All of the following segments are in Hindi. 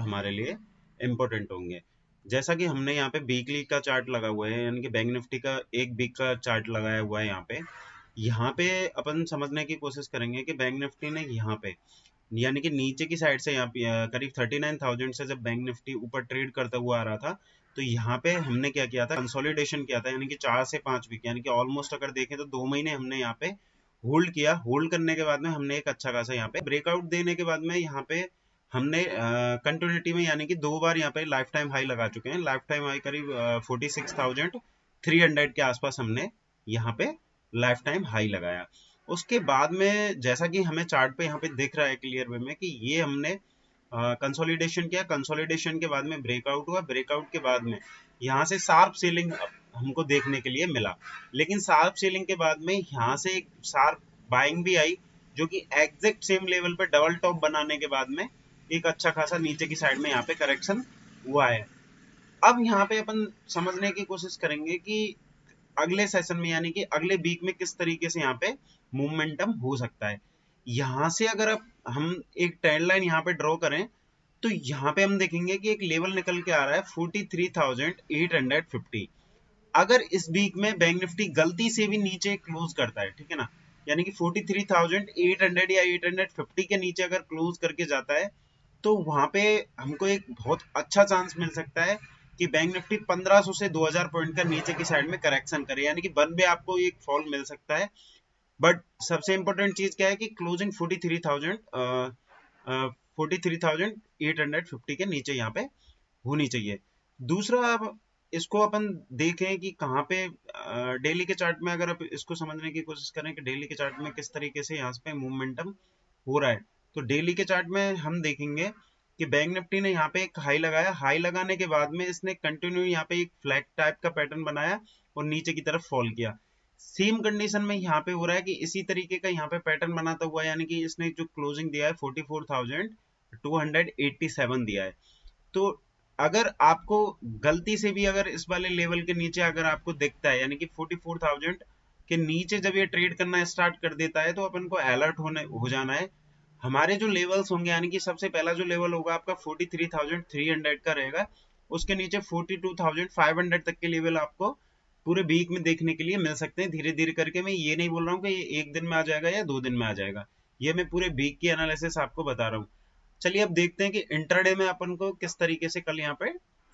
हमारे लिए इम्पोर्टेंट होंगे। जैसा कि हमने यहाँ पे वीकली का चार्ट लगा हुआ है, यानी कि बैंक निफ्टी का एक वीक का चार्ट लगाया हुआ है यहाँ पे अपन समझने की कोशिश करेंगे कि बैंक निफ्टी ने यहाँ पे यानी कि नीचे की साइड से यहाँ पे करीब 39,000 से जब बैंक निफ्टी ऊपर ट्रेड करता हुआ आ रहा था, तो यहाँ पे हमने क्या किया था, कंसोलिडेशन किया था, यानी कि 4 से 5 वीक, यानी कि ऑलमोस्ट अगर देखें तो 2 महीने हमने यहाँ पे होल्ड किया। होल्ड करने के बाद में हमने एक अच्छा खासा यहाँ पे ब्रेकआउट देने के बाद में यहाँ पे हमने कंटिन्यूटी में यानी कि 2 बार यहाँ पे लाइफ टाइम हाई लगा चुके हैं। लाइफ टाइम हाई करीब 46,300 के आसपास हमने यहाँ पे लाइफ टाइम हाई लगाया। उसके बाद में जैसा कि हमें चार्ट पे यहाँ पे दिख रहा है क्लियर वे में कि ये हमने कंसोलिडेशन किया। कंसोलिडेशन के बाद में ब्रेकआउट हुआ। ब्रेकआउट के बाद में यहाँ से शार्प सेलिंग हमको देखने के लिए मिला, लेकिन शार्प सेलिंग के बाद में यहाँ से एक शार्प बाइंग भी आई, जो कि एग्जैक्ट सेम लेवल पे डबल टॉप बनाने के बाद में एक अच्छा खासा नीचे की साइड में यहाँ पे करेक्शन हुआ है। अब यहाँ पे अपन समझने की कोशिश करेंगे कि अगले सेशन में यानी कि अगले वीक में किस तरीके से यहाँ पे मोमेंटम हो सकता है। यहाँ से अगर अब हम एक ट्रेंड लाइन यहाँ पे ड्रॉ करें तो यहाँ पे हम देखेंगे कि एक लेवल निकल के आ रहा है 43,850। अगर इस वीक में बैंक निफ्टी गलती से भी नीचे क्लोज करता है, ठीक है ना, यानी कि 43,800 या 850 के नीचे अगर क्लोज करके जाता है, तो वहां पे हमको एक बहुत अच्छा चांस मिल सकता है कि बैंक निफ्टी 1500 से 2000 पॉइंट का नीचे की साइड में करेक्शन करे, यानी कि वन पे आपको एक फॉल मिल सकता है। बट सबसे इंपॉर्टेंट चीज क्या है कि क्लोजिंग 43,850 के नीचे यहाँ पे होनी चाहिए। दूसरा, अब इसको अपन देखें कि कहाँ पे डेली के चार्ट में अगर आप इसको समझने की कोशिश करें कि डेली के चार्ट में किस तरीके से यहाँ पे मोमेंटम हो रहा है, तो डेली के चार्ट में हम देखेंगे कि बैंक निफ्टी ने यहाँ पे एक हाई लगाया। हाई लगाने के बाद में इसने कंटिन्यू यहाँ पे एक फ्लैग टाइप का पैटर्न बनाया और नीचे की तरफ फॉल किया। सेम कंडीशन में यहाँ पे हो रहा है कि इसी तरीके का यहाँ पे पैटर्न बनाता हुआ, यानी कि इसने जो क्लोजिंग दिया है 44,287 दिया है। तो अगर आपको गलती से भी अगर इस वाले लेवल के नीचे अगर आपको दिखता है, यानी कि 44,000 के नीचे जब ये ट्रेड करना स्टार्ट कर देता है, तो अपन को अलर्ट हो जाना है। हमारे जो लेवल्स होंगे, यानी कि सबसे पहला जो लेवल होगा आपका 43,300 का रहेगा। उसके नीचे 42,500 तक के लेवल आपको पूरे वीक में देखने के लिए मिल सकते हैं। धीरे धीरे करके, मैं ये नहीं बोल रहा हूँ कि ये एक दिन में आ जाएगा या 2 दिन में आ जाएगा, ये मैं पूरे वीक की एनालिसिस आपको बता रहा हूँ। चलिए अब देखते हैं कि इंट्राडे में अपन को किस तरीके से कल यहाँ पे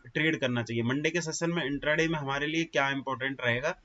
ट्रेड करना चाहिए। मंडे के सेशन में इंट्राडे में हमारे लिए क्या इंपॉर्टेंट रहेगा।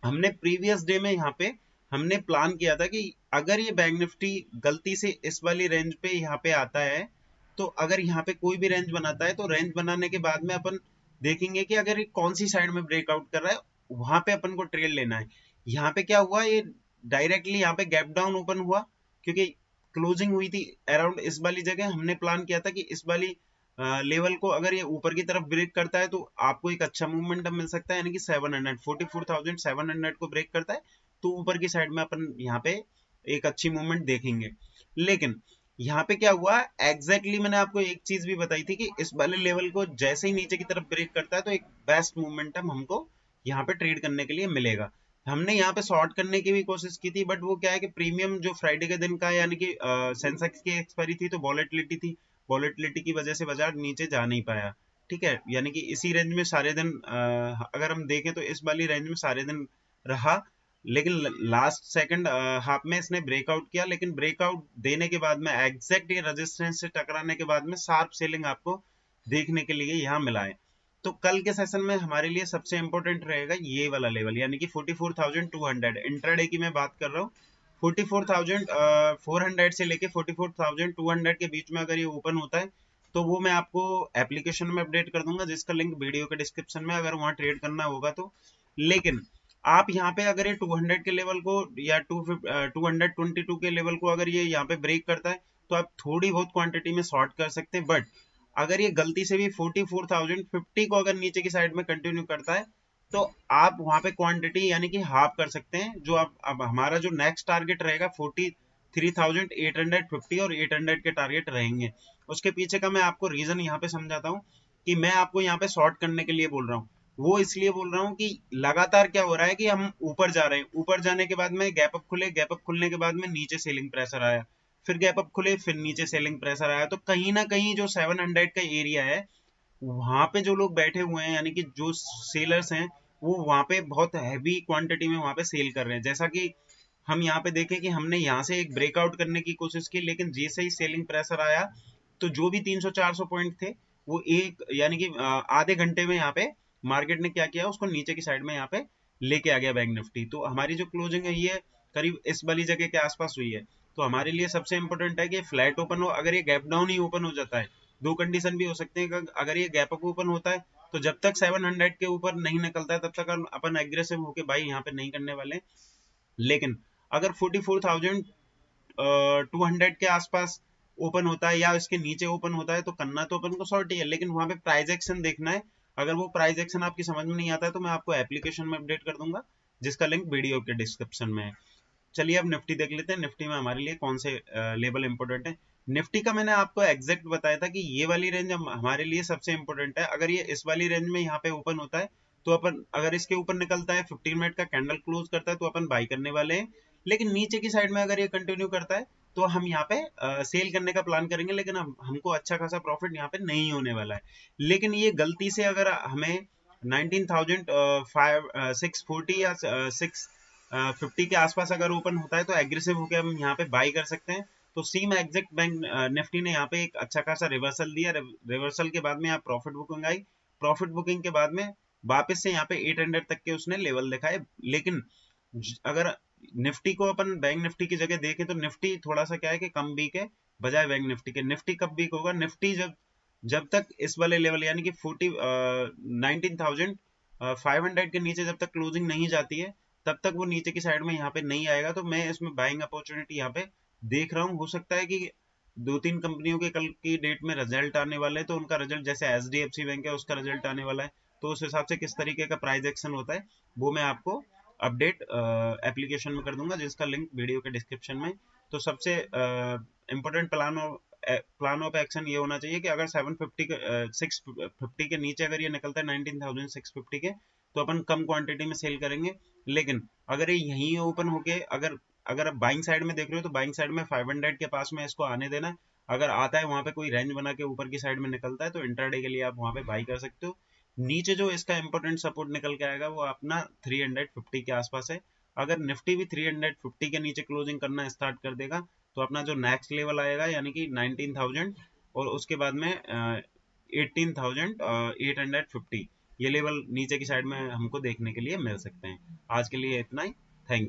हमने प्रीवियस डे में यहाँ पे हमने प्लान किया था कि अगर ये बैंक निफ्टी गलती से इस वाली रेंज पे यहाँ पे आता है, तो अगर यहाँ पे कोई भी रेंज बनाता है, तो रेंज बनाने के बाद में अपन देखेंगे कि अगर ये कौन सी साइड में ब्रेकआउट कर रहा है, वहां पे अपन को ट्रेड लेना है। यहाँ पे क्या हुआ, ये डायरेक्टली यहाँ पे गैप डाउन ओपन हुआ, क्योंकि क्लोजिंग हुई थी अराउंड इस वाली जगह। हमने प्लान किया था कि इस वाली लेवल को अगर ये ऊपर की तरफ ब्रेक करता है, तो आपको एक अच्छा मूवमेंटम मिल सकता है, यानी कि 44,700 को ब्रेक करता है, तो ऊपर की साइड में अपन यहाँ पे एक अच्छी मूवमेंट देखेंगे। लेकिन यहाँ पे क्या हुआ, एग्जैक्टली मैंने आपको एक चीज भी बताई थी कि इस वाले लेवल को जैसे ही नीचे की तरफ ब्रेक करता है, तो एक बेस्ट मूवमेंटम हमको यहाँ पे ट्रेड करने के लिए मिलेगा। हमने यहाँ पे शॉर्ट करने की भी कोशिश की थी, बट वो क्या है कि प्रीमियम जो फ्राइडे के दिन का, यानी कि सेंसेक्स की एक्सपायरी थी, तो वॉलेटिलिटी थी। वॉलेटिलिटी की वजह से बाजार नीचे जा नहीं पाया, ठीक है। यानी कि इसी रेंज में सारे दिन अगर हम देखें तो इस वाली रेंज में सारे दिन रहा, लेकिन लास्ट सेकंड हाफ में इसने ब्रेकआउट किया। लेकिन ब्रेकआउट देने के बाद में एग्जैक्ट ये रेजिस्टेंस से टकराने के बाद में शार्प सेलिंग आपको देखने के लिए यहाँ मिला है। तो कल के सेशन में हमारे लिए सबसे इंपॉर्टेंट रहेगा ये वाला लेवल, यानी कि 44,200। इंट्राडे की मैं बात कर रहा हूँ। 44,400 से लेके 44,200 के बीच में अगर ये ओपन होता है, तो वो मैं आपको एप्लीकेशन में अपडेट कर दूंगा, जिसका लिंक वीडियो के डिस्क्रिप्शन में, अगर वहां ट्रेड करना होगा तो। लेकिन आप यहाँ पे अगर ये 200 के लेवल को या 222 के लेवल को अगर ये यहाँ पे ब्रेक करता है, तो आप थोड़ी बहुत क्वांटिटी में शॉर्ट कर सकते हैं। बट अगर ये गलती से भी 44,050 को अगर नीचे की साइड में कंटिन्यू करता है, तो आप वहां पे क्वांटिटी यानी कि हाफ कर सकते हैं। जो आप अब हमारा जो नेक्स्ट टारगेट रहेगा 43,850 और 800 के टारगेट रहेंगे। उसके पीछे का मैं आपको रीजन यहाँ पे समझाता हूँ कि मैं आपको यहाँ पे शॉर्ट करने के लिए बोल रहा हूँ। वो इसलिए बोल रहा हूँ कि लगातार क्या हो रहा है कि हम ऊपर जा रहे हैं, ऊपर जाने के बाद में गैप अप खुले, गैप अप खुलने के बाद में नीचे सेलिंग प्रेशर आया, फिर गैप अप खुले, फिर नीचे सेलिंग प्रेशर आया, तो कहीं ना कहीं जो 700 का एरिया है वहां पे जो लोग बैठे हुए हैं, यानी कि जो सेलर्स हैं, वो वहां पे बहुत हैवी क्वांटिटी में वहां पे सेल कर रहे हैं। जैसा कि हम यहाँ पे देखें कि हमने यहाँ से एक ब्रेकआउट करने की कोशिश की, लेकिन जैसे ही सेलिंग प्रेशर आया तो जो भी 300-400 पॉइंट थे वो एक यानी कि आधे घंटे में यहाँ पे मार्केट ने क्या किया, उसको नीचे की साइड में यहाँ पे लेके आ गया बैंक निफ्टी। तो हमारी जो क्लोजिंग है ये करीब इस वाली जगह के आसपास हुई है। तो हमारे लिए सबसे इंपॉर्टेंट है कि फ्लैट ओपन हो। अगर ये गैप डाउन ही ओपन हो जाता है, दो कंडीशन भी हो सकते हैं, अगर ये गैप अप ओपन होता है तो जब तक 700 के ऊपर नहीं निकलता है तब तक अपन एग्रेसिव होके बाई यहाँ पे नहीं करने वाले। लेकिन अगर 44,200 के आसपास ओपन होता है या इसके नीचे ओपन होता है तो करना तो अपन को शॉर्ट ही है, लेकिन वहां पे प्राइस एक्शन देखना है। अगर वो प्राइस एक्शन आपकी समझ में नहीं आता है तो मैं आपको एप्लीकेशन में अपडेट कर दूंगा, जिसका लिंक वीडियो के डिस्क्रिप्शन में है। चलिए अब निफ्टी देख लेते हैं। निफ्टी में हमारे लिए कौन से लेवल इंपोर्टेंट है। निफ्टी का मैंने आपको एग्जैक्ट बताया था कि ये वाली रेंज हमारे लिए सबसे इंपोर्टेंट है। अगर ये इस वाली रेंज में यहाँ पे ओपन होता है तो अपन, अगर इसके ऊपर निकलता है 15 मिनट का कैंडल क्लोज करता है तो अपन बाई करने वाले हैं। लेकिन नीचे की साइड में अगर ये कंटिन्यू करता है तो हम यहाँ पे सेल करने का प्लान करेंगे, लेकिन हमको अच्छा खासा प्रॉफिट यहाँ पे नहीं होने वाला है। लेकिन ये गलती से अगर हमें 19,640 या 650 के आसपास अगर ओपन होता है तो एग्रेसिव होकर हम यहाँ पे बाई कर सकते हैं। तो सेम एग्जैक्ट बैंक निफ्टी ने यहाँ पे एक अच्छा खासा रिवर्सल दिया। रिवर्सल के बाद में यहाँ प्रॉफिट बुकिंग आई। प्रॉफिट बुकिंग के बाद में वापस से यहाँ पे 800 तक के उसने लेवल दिखाए। लेकिन अगर निफ्टी को अपन बैंक निफ्टी की जगह देखें तो निफ्टी थोड़ा सा क्या है कि कम वीक है बजाय बैंक निफ्टी के। निफ्टी कब वीक होगा, निफ्टी जब जब तक इस वाले लेवल यानी कि 19,500 के नीचे जब तक क्लोजिंग नहीं जाती है तब तक वो नीचे की साइड में यहाँ पे नहीं आएगा। तो मैं इसमें बाइंग अपॉर्चुनिटी यहाँ पे देख रहा हूँ। हो सकता है कि दो तीन कंपनियों के कल की डेट में रिजल्ट आने वाले हैं, तो उनका रिजल्ट जैसे HDFC बैंक है उसका रिजल्ट आने वाला है, तो उस हिसाब से किस तरीके का प्राइस एक्शन होता है वो मैं आपको अपडेट एप्लीकेशन में कर दूंगा, जिसका लिंक वीडियो के डिस्क्रिप्शन में। तो सबसे इम्पोर्टेंट प्लान ऑफ एक्शन ये होना चाहिए कि अगर 650 के नीचे अगर ये निकलता है 19,650 के तो अपन कम क्वांटिटी में सेल करेंगे। लेकिन अगर ये यहीं ओपन होके अगर आप बाइंग साइड में देख रहे हो तो बाइंग साइड में 500 के पास में इसको आने देना। अगर आता है वहां पे कोई रेंज बना के ऊपर की साइड में निकलता है तो इंट्राडे के लिए आप वहां पे बाई कर सकते हो। नीचे जो इसका इंपॉर्टेंट सपोर्ट निकल के आएगा वो अपना 350 के आसपास है। अगर निफ्टी भी 350 के नीचे क्लोजिंग करना स्टार्ट कर देगा तो अपना जो नेक्स्ट लेवल आएगा यानी कि 19,000 और उसके बाद में 18,850, ये लेवल नीचे की साइड में हमको देखने के लिए मिल सकते हैं। आज के लिए इतना ही। Thank you.